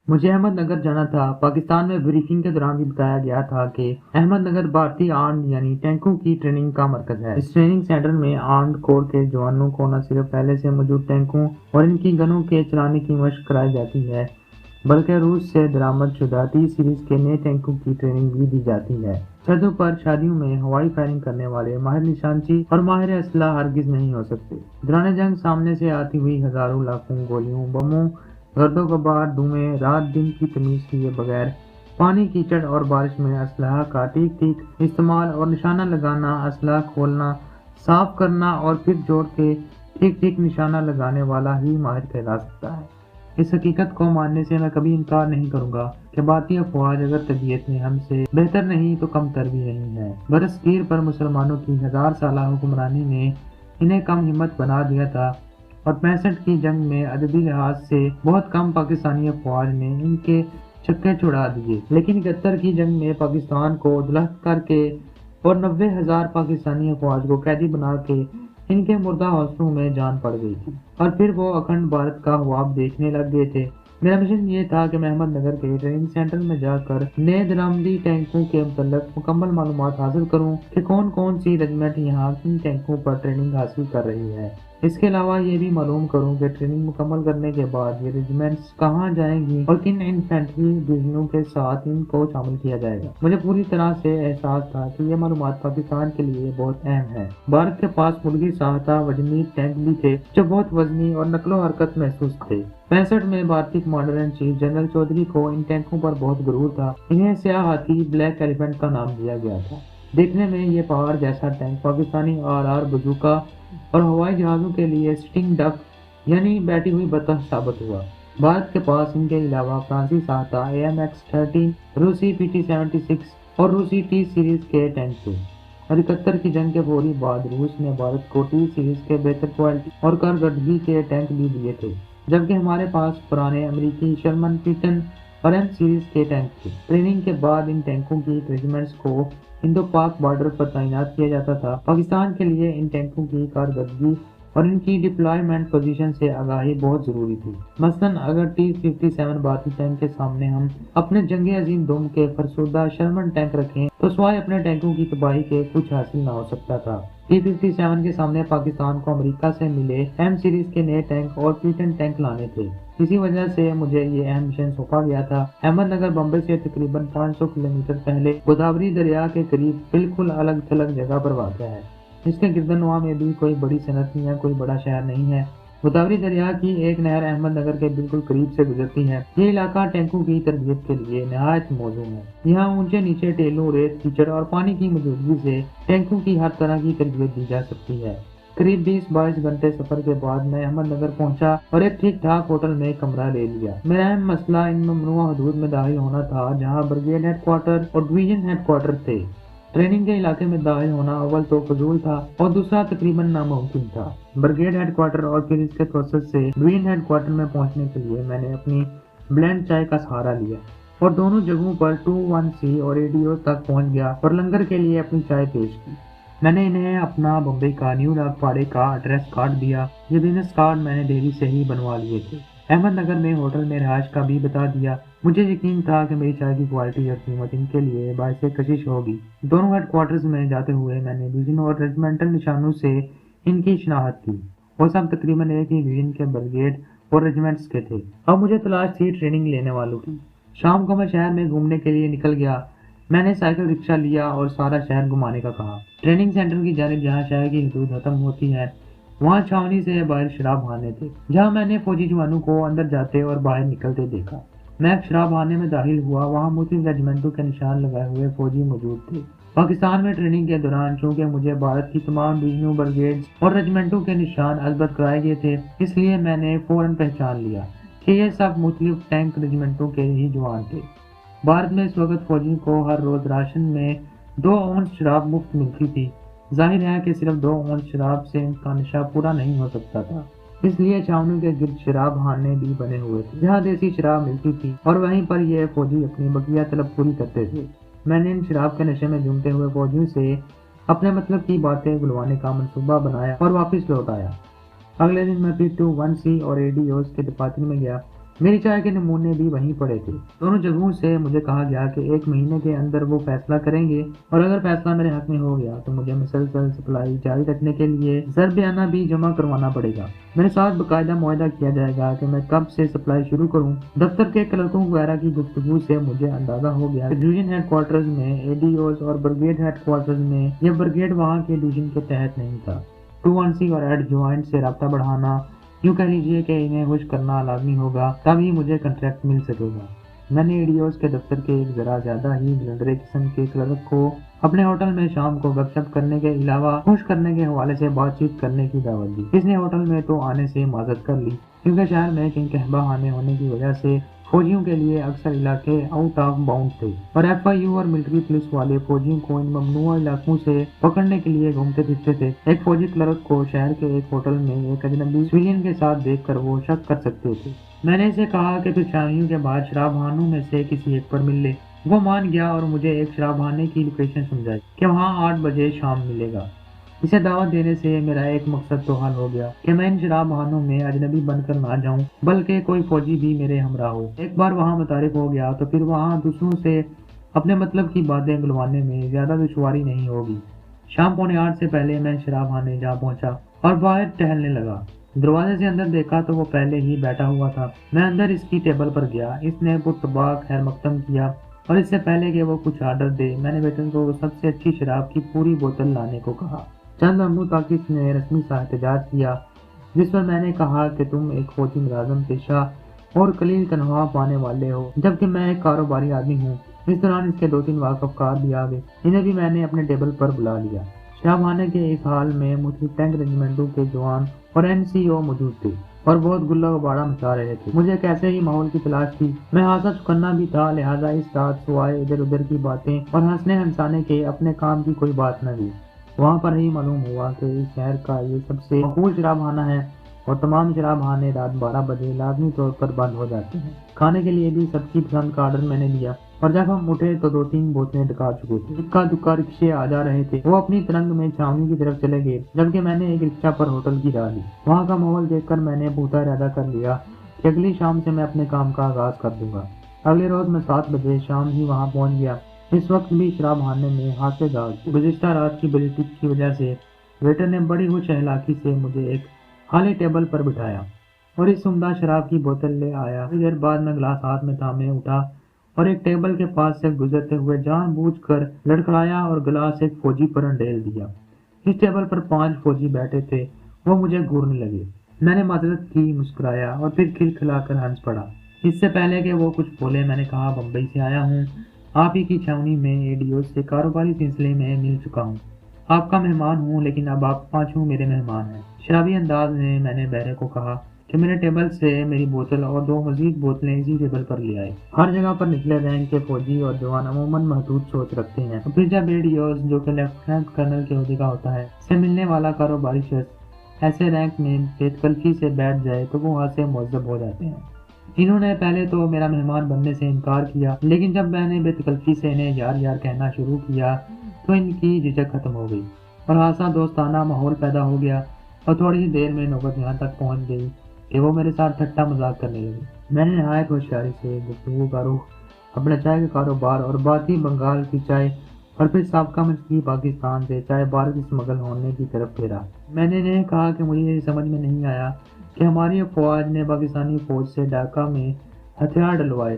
مجھے احمد نگر جانا تھا۔ پاکستان میں بریفنگ کے دوران بھی بتایا گیا تھا کہ احمد نگر بھارتی آرمڈ یعنی ٹینکوں کی ٹریننگ کا مرکز ہے۔ اس ٹریننگ سینٹر میں آرمڈ کور کے جوانوں کو نہ صرف پہلے سے موجود ٹینکوں اور ان کی گنوں کے چلانے کی مشق کرائی جاتی ہے بلکہ روس سے درآمد شدہ ٹی سیریز کے نئے ٹینکوں کی ٹریننگ بھی دی جاتی ہے۔ سرحدوں پر شادیوں میں ہوائی فائرنگ کرنے والے ماہر نشانچی اور ماہر اسلحہ ہرگز نہیں ہو سکتے۔ دوران جنگ سامنے سے آتی ہوئی ہزاروں لاکھوں گولیوں، بموں، گرد و غبار، دھوئیں، رات دن کی تمیز کیے بغیر پانی، کیچڑ اور بارش میں اسلحہ کا ٹھیک ٹھیک استعمال اور نشانہ لگانا، اسلحہ کھولنا، صاف کرنا اور پھر جوڑ کے ٹھیک ٹھیک نشانہ لگانے والا ہی ماہر کہلا سکتا ہے۔ اس حقیقت کو ماننے سے میں کبھی انکار نہیں کروں گا کہ بھارتی افواج اگر طبیعت میں ہم سے بہتر نہیں تو کم تر بھی نہیں ہے۔ برصغیر پر مسلمانوں کی 1000 سالہ حکمرانی نے انہیں کم ہمت بنا دیا تھا اور 65 کی جنگ میں عددی لحاظ سے بہت کم پاکستانی افواج نے ان کے چکے چھڑا دیے، لیکن 71 کی جنگ میں پاکستان کو دلہت کر کے اور 90,000 پاکستانی افواج کو قیدی بنا کے ان کے مردہ حوصلوں میں جان پڑ گئی تھی اور پھر وہ اکھنڈ بھارت کا خواب دیکھنے لگ گئے تھے۔ میرا مشن یہ تھا کہ میں احمد نگر کے ٹریننگ سینٹر میں جا کر نئے درآمدی ٹینکوں کے متعلق مکمل معلومات حاصل کروں کہ کون کون سی رجمنٹ یہاں کن ٹینکوں پر ٹریننگ حاصل کر رہی ہے۔ اس کے علاوہ یہ بھی معلوم کروں کہ ٹریننگ مکمل کرنے کے بعد یہ ریجیمنٹس کہاں جائیں گی اور کن انفینٹری ڈویژنوں کے ساتھ ان کو شامل کیا جائے گا۔ مجھے پوری طرح سے احساس تھا کہ یہ معلومات پاکستان کے لیے بہت اہم ہے۔ بھارت کے پاس ملکی ساختہ وجنی ٹینک بھی تھے جو بہت وزنی اور نقل و حرکت محسوس تھے۔ 65 میں بھارتی commander in chief general Chaudhry کو ان ٹینکوں پر بہت غرور تھا۔ انہیں سیاہ ہاتھی بلیک ایلیفنٹ کا نام دیا گیا تھا۔ دیکھنے میں یہ پہاڑ جیسا ٹینک پاکستانی آر بزوکا اور ہوائی جہازوں کے لیے سٹنگ ڈک یعنی بیٹھی ہوئی بطخ ثابت ہوا۔ بھارت کے پاس ان کے علاوہ فرانسیسی ساختہ AMX-13، روسی PT-76 اور روسی ٹی سیریز کے ٹینک تھے اور 71 کی جنگ کے فوری بعد روس نے بھارت کو ٹی سیریز کے بہتر کوالٹی اور کارکردگی کے ٹینک بھی دیے تھے، جبکہ ہمارے پاس پرانے امریکی شرمن پیٹن اور M سیریز کے ٹینک تھے۔ ٹریننگ کے بعد ان ٹینکوں کی ریجیمنٹس کو ہندو پاک بارڈر پر تعینات کیا جاتا تھا۔ پاکستان کے لیے ان ٹینکوں کی کارکردگی اور ان کی ڈپلائمنٹ پوزیشن سے آگاہی بہت ضروری تھی۔ مثلاً اگر T-57 بھارتی ٹینک کے سامنے ہم اپنے جنگ عظیم دوم کے فرسودہ شرمن ٹینک رکھیں تو سوائے اپنے ٹینکوں کی تباہی کے کچھ حاصل نہ ہو سکتا تھا۔ T-57 کے سامنے پاکستان کو امریکہ سے ملے M سیریز کے نئے ٹینک اور پیٹن ٹینک لانے تھے۔ اسی وجہ سے مجھے یہ اہم مشن سونپا گیا تھا۔ احمد نگر بمبئی سے تقریباً 500 کلومیٹر پہلے گوداوری دریا کے قریب بالکل الگ تھلگ جگہ پر واقع ہے۔ اس کے گردنواں میں بھی کوئی بڑی صنعت یا کوئی بڑا شہر نہیں ہے۔ گوداوری دریا کی ایک نہر احمد نگر کے بالکل قریب سے گزرتی ہے۔ یہ علاقہ ٹینکوں کی تربیت کے لیے نہایت موزوں ہے۔ یہاں اونچے نیچے ٹیلوں، ریت، کیچڑ اور پانی کی موجودگی سے ٹینکوں کی ہر طرح کی تربیت دی جا سکتی ہے۔ قریب 20-22 گھنٹے سفر کے بعد میں احمد نگر پہنچا اور ایک ٹھیک ٹھاک ہوٹل میں کمرہ لے لیا۔ میرا اہم مسئلہ ان ممنوعہ حدود میں داخل ہونا تھا جہاں بریگیڈ ہیڈ کوارٹر اور ڈویژن ہیڈ کوارٹر تھے۔ ٹریننگ کے علاقے میں داخل ہونا اول تو فضول تھا اور دوسرا تقریباً ناممکن تھا۔ بریگیڈ ہیڈ کوارٹر اور پھر اس کے توسط سے ڈویژن ہیڈ کوارٹر میں پہنچنے کے لیے میں نے اپنی بلینڈ چائے کا سہارا لیا اور دونوں جگہوں پر 21C اور ADO تک پہنچ گیا اور لنگر کے لیے اپنی چائے پیش کی۔ میں نے انہیں اپنا بمبئی کا نیو ڈاک پاڑے کا ایڈریس کارڈ دیا۔ یہ بزنس کارڈ میں نے دہلی سے ہی بنوا لیے تھے۔ احمد نگر میں ہوٹل میں رہائش کا بھی بتا دیا۔ مجھے یقین تھا کہ میری چائے کی کوالٹی اور قیمت ان کے لیے باعث کشش ہوگی۔ دونوں ہیڈ کوارٹرز میں جاتے ہوئے میں نے ڈویژن اور ریجیمنٹل نشانوں سے ان کی شناخت کی۔ وہ سب تقریباً ایک ہی ڈویژن کے بریگیڈ اور ریجیمنٹس کے تھے۔ اب مجھے تلاش تھی ٹریننگ لینے والوں کی۔ شام کو میں شہر میں گھومنے کے لیے نکل گیا۔ میں نے سائیکل رکشہ لیا اور سارا شہر گھمانے کا کہا۔ ٹریننگ سینٹر کی جانب جہاں شہر کی حدود ختم ہوتی ہے وہاں چھاونی سے باہر شراب خانے تھے جہاں میں نے فوجی جوانوں کو اندر جاتے اور باہر نکلتے دیکھا۔ میں ایک شراب خانے میں داخل ہوا۔ وہاں مختلف ریجیمنٹوں کے نشان لگائے ہوئے فوجی موجود تھے۔ پاکستان میں ٹریننگ کے دوران چونکہ مجھے بھارت کی تمام ڈویژنوں، بریگیڈز اور ریجیمنٹوں کے نشان اثبت کرائے گئے تھے، اس لیے میں نے فوراً پہچان لیا کہ یہ سب مختلف ٹینک ریجیمنٹوں کے ہی جوان تھے۔ بھارت میں اس وقت فوجیوں کو ہر روز راشن میں 2 اونس شراب مفت ملتی تھی۔ ظاہر ہے کہ صرف 2 اونس شراب سے ان کا نشہ پورا نہیں ہو سکتا تھا، اس لیے چھاونیوں کے گرد شراب خانے بھی بنے ہوئے تھے جہاں دیسی شراب ملتی تھی اور وہیں پر یہ فوجی اپنی بقیہ طلب پوری کرتے تھے۔ میں نے ان شراب کے نشے میں جھومتے ہوئے فوجیوں سے اپنے مطلب کی باتیں بلوانے کا منصوبہ بنایا اور واپس لوٹ آیا۔ اگلے دن میں پھر 21C اور ADOs کے دفاتر میں گیا मेरी चाय के नमूने भी वहीं पड़े थे। दोनों जगहों से मुझे कहा गया कि 1 महीने के अंदर वो फैसला करेंगे और अगर फैसला मेरे हक में हो गया तो मुझे मुसलसल सप्लाई जारी रखने के लिए ज़र-बयाना भी जमा करवाना पड़ेगा। मेरे साथ बाकायदा मुआहदा किया जाएगा कि मैं कब से सप्लाई शुरू करूं। दफ्तर के क्लर्कों वगैरह की गुफ्तगू से मुझे अंदाजा हो गया कि डिवीजन हेडक्वार्टर्स में एडीओज और ब्रिगेड हेडक्वार्टर्स में यह ब्रिगेड वहाँ के डिवीजन के तहत नहीं था। 2-1 और एडजॉइंट से रब्ता बढ़ाना, यूँ कह लीजिए कि इन्हें खुश करना लाजमी होगा, तभी मुझे कॉन्ट्रैक्ट मिल सकेगा। मैंने एडीओज के दफ्तर के एक ज़रा ज़्यादा ही गलंडरे किस्म के क्लर्क को अपने होटल में शाम को गपशप करने के अलावा खुश करने के हवाले से बातचीत करने की दावत दी। इसने होटल में तो आने से माजरत कर ली, क्योंकि शहर में कहीं कहबा खाने होने की वजह से फौजियों के लिए अक्सर इलाके आउट ऑफ बाउंड थे और एफआईयू और मिलिट्री पुलिस वाले फौजियों को इन ममनुआ इलाकों से पकड़ने के लिए घूमते फिरते थे। एक फौजी क्लर्क को शहर के एक होटल में एक अजनबी सिविलियन के साथ देखकर वो शक कर सकते थे। मैंने इसे कहा कि कुछ शामियों के बाद शराबखानों में से किसी एक पर मिल ले। वो मान गया और मुझे एक शराबखाने की लोकेशन समझाई कि वहाँ 8 बजे शाम मिलेगा। इसे दावत देने से मेरा एक मकसद तो हल हो गया कि मैं इन शराबखानों में अजनबी बनकर ना जाऊं, बल्कि कोई फौजी भी मेरे हमरा हो। एक बार वहां मुतारिफ हो गया तो फिर वहां दूसरों से अपने मतलब की बातें बुलवाने में ज्यादा दुश्वारी नहीं होगी। शाम 7:45 से पहले मैं शराबखाने जा पहुंचा और बाहर टहलने लगा। दरवाजे से अंदर देखा तो वो पहले ही बैठा हुआ था। मैं अंदर इसकी टेबल पर गया। इसने पुर्तबा खैर मकदम किया और इससे पहले कि वो कुछ आर्डर दे, मैंने वेटर को सबसे अच्छी शराब की पूरी बोतल लाने को कहा। चंद लम्हों तक इसने रस्मी सा एहतजाज किया, जिस पर मैंने कहा कि तुम एक फौजी मुलाजम पेशा और कलील तनख्वाह पाने वाले हो, जबकि मैं एक कारोबारी आदमी हूँ। इस दौरान इसके 2-3 वाकफकार भी आ गए। इन्हें भी मैंने अपने टेबल पर बुला लिया। शराबखाने के इस हाल में मुख्तलिफ टैंक रेजिमेंटों के जवान और एनसीओ मौजूद थे और बहुत गुल्ला गुबारा मचा रहे थे। मुझे कैसे ही माहौल की तलाश थी। मैं हासा चुकन्ना भी था, लिहाजा इस रात सुवाए इधर उधर की बातें और हंसने हंसाने के अपने काम की कोई बात न थी। वहाँ पर ही मालूम हुआ कि इस शहर का ये सबसे मकबूल शराबखाना है और तमाम शराबखाने रात 12 बजे लाजमी तौर पर बंद हो जाते हैं। खाने के लिए भी सबकी पसंद का आर्डर मैंने दिया और जब हम उठे तो 2-3 बोतलें डका चुके थे। इक्का दुक्का रिक्शे आ जा रहे थे। वो अपनी तरंग में छावनी की तरफ चले गए, जबकि मैंने एक रिक्शा पर होटल की राह ली। वहाँ का माहौल देखकर मैंने पूरा इरादा कर लिया कि अगली शाम से मैं अपने काम का आगाज कर दूंगा। अगले रोज मैं 7 बजे शाम ही वहाँ पहुँच गया। इस वक्त भी शराबखाने में हाथे दाग। गुज़िश्ता रात की बड़ी टिप की वजह से वेटर ने बड़ी होश चहलाकी से मुझे एक खाली टेबल पर बिठाया और इस उम्दा शराब की बोतल ले आया। कुछ देर बाद मैं गिलास हाथ में थामे उठा और एक टेबल के पास से गुजरते हुए जानबूझकर लड़खड़ाया और गिलास एक फौजी पर अंडेल दिया। इस टेबल पर 5 फौजी बैठे थे। वो मुझे घूरने लगे। मैंने माजरत की, मुस्कुराया और फिर खिलखिलाकर हंस पड़ा। इससे पहले कि वो कुछ बोले मैंने कहा, बम्बई से आया हूँ। आप ही की छावनी में एडीओ से कारोबारी सिलसिले में मिल चुका हूँ। आपका मेहमान हूँ, लेकिन अब आप 5 मेरे मेहमान हैं। शराबी अंदाज में मैंने बहरे को कहा कि मेरे टेबल से मेरी बोतल और 2 मजीद बोतलें इसी टेबल पर ले आए। हर जगह पर निचले रैंक के फौजी और जवान अमूमन महदूद सोच रखते हैं। फिर जब एडीओज, जो कि लेफ्टिनेंट कर्नल के ओहदे का होता है, से मिलने वाला कारोबारी शख्स ऐसे रैंक में बेतकल्फी से बैठ जाए तो वो वहाँ से मुअज्जब हो जाते हैं। इन्होंने पहले तो मेरा मेहमान बनने से इनकार किया, लेकिन जब मैंने बेतकल्फी से इन्हें यार यार कहना शुरू किया तो इनकी झिझक खत्म हो गई और हासा दोस्ताना माहौल पैदा हो गया और थोड़ी ही देर में नौबत यहाँ तक पहुँच गई कि वो मेरे साथ ठट्टा मजाक करने लगे। मैंने नहायत होशियारी से गुफ्तगू का रुख अपने चाय के कारोबार और बाकी बंगाल की चाय और फिर साबका मछली पाकिस्तान से चाय बार की स्मगल होने की तरफ फेरा। मैंने इन्हें कहा कि मुझे ये समझ में नहीं आया कि हमारी अफवाज ने पाकिस्तानी फौज से ढाका में हथियार डलवाए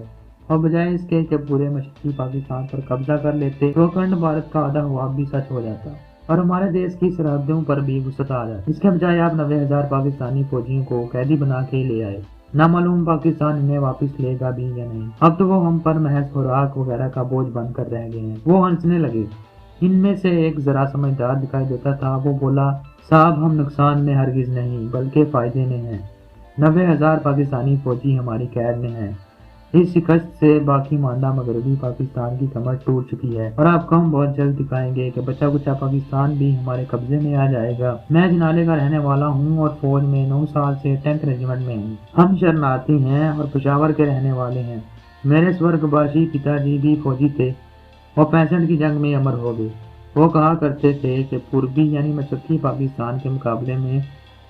और बजाय इसके कि पूरे मशरकी पाकिस्तान पर कब्जा कर लेते तो अखंड भारत का आधा ख्वाब भी सच हो जाता और हमारे देश की सरहदों पर भी वसअत आ जाती। इसके बजाय आप 90,000 पाकिस्तानी फौजियों को कैदी बना के ले आए। ना मालूम पाकिस्तान इन्हें वापस लेगा भी या नहीं। अब तो वो हम पर महज खुराक वगैरह का बोझ बनकर रह गए हैं। वो हंसने लगे। इनमें से एक जरा समझदार दिखाई देता था। वो बोला, साहब हम नुकसान में हरगिज नहीं बल्कि फायदे में हैं। 90,000 पाकिस्तानी फौजी हमारी कैद में हैं। इस शिकस्त से बाकी मांदा मगरबी पाकिस्तान की कमर टूट चुकी है और आपको हम बहुत जल्द दिखाएंगे कि बचा कुचा पाकिस्तान भी हमारे कब्जे में आ जाएगा। मैं जनाले का रहने वाला हूँ और फौज में 9 साल से टैंक रेजिमेंट में हूँ। हम शरणार्थी हैं और पेशावर के रहने वाले हैं। मेरे स्वर्गवासी पिताजी भी फौजी थे और 65 की जंग में अमर हो गए। वो कहा करते थे कि पूर्वी यानी मशरकी पाकिस्तान के मुकाबले में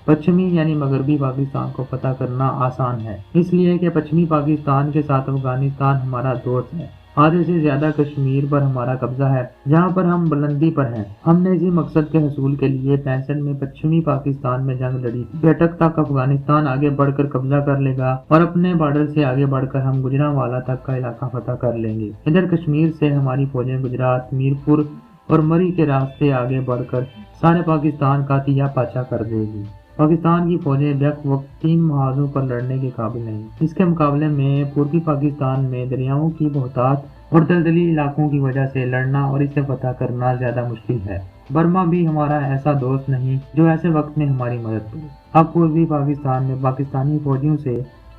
पश्चिमी यानी मगरबी पाकिस्तान को फतह करना आसान है, इसलिए कि पश्चिमी पाकिस्तान के साथ अफगानिस्तान हमारा दोस्त है। आधे से ज्यादा कश्मीर पर हमारा कब्जा है, जहाँ पर हम बुलंदी पर हैं। हमने इसी मकसद के हसूल के लिए 65 में पश्चिमी पाकिस्तान में जंग लड़ी थी। बेटक तक अफगानिस्तान आगे बढ़कर कब्जा कर लेगा और अपने बॉर्डर से आगे बढ़कर हम गुजरांवाला तक का इलाका फतह कर लेंगे। इधर कश्मीर से हमारी फौजें गुजरात, मीरपुर और मरी के रास्ते आगे बढ़कर सारे पाकिस्तान का तिया पाचा कर देगी। पाकिस्तान की फौजें बेक वक्त 3 महाजों पर लड़ने के काबिल नहीं। इसके मुकाबले में पूर्वी पाकिस्तान में दरियाओं की बहुतात और दलदली इलाकों की वजह से लड़ना और इसे फतह करना ज्यादा मुश्किल है। बर्मा भी हमारा ऐसा दोस्त नहीं जो ऐसे वक्त में हमारी मदद करे। अब पूर्वी पाकिस्तान में पाकिस्तानी फौजियों से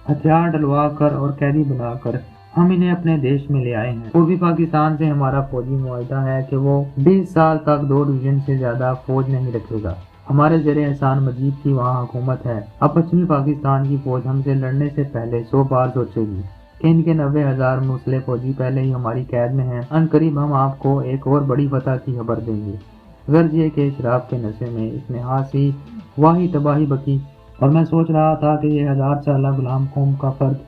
हथियार डलवा कर और कैदी बनाकर हम इन्हें अपने देश में ले आए हैं। पूर्वी पाकिस्तान से हमारा फौजी मुआहदा है कि वो 20 साल तक 2 डिवीजन से ज्यादा फौज नहीं रखेगा। हमारे ज़ेरे एहसान मजीद की वहाँ हुकूमत है। अब पश्चिमी पाकिस्तान की फौज हमसे लड़ने से पहले 100 बार सोचेगी कि इनके 90,000 मुस्लिम फौजी पहले ही हमारी कैद में हैं। अनकरीब हम आपको एक और बड़ी फतह की खबर देंगे। गर्ज ये कि शराब के नशे में इसने हासी वाही तबाही बकी, और मैं सोच रहा था कि ये 1000 साल गुलाम कौम का फर्द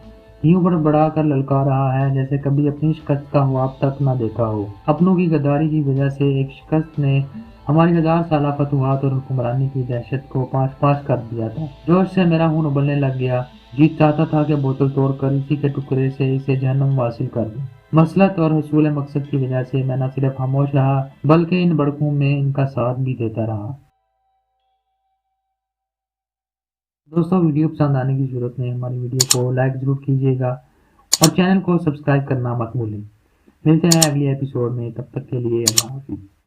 यूं बड़ा कर ललका रहा है जैसे कभी अपनी शिकस्त का ख्वाब तक न देखा हो। अपनों की गद्दारी की वजह से एक शिकस्त ने हमारी 1000 साल फतवाहत और हुक्मरानी की दहशत को पाँच कर दिया था। जोश से मेरा खून उबलने लग गया। जी चाहता था कि बोतल तोड़कर इसी के टुकड़े से इसे जहन्नम वासिल कर दूं। मसलत और हसूल मकसद की वजह से मैं न सिर्फ खामोश रहा बल्कि इन बड़कों में इनका साथ भी देता रहा। दोस्तों, वीडियो पसंद आने की सूरत में हमारी वीडियो को लाइक जरूर कीजिएगा और चैनल को सब्सक्राइब करना मत भूलें। मिलते हैं अगले एपिसोड में, तब तक के लिए अल्लाह हाफिज़।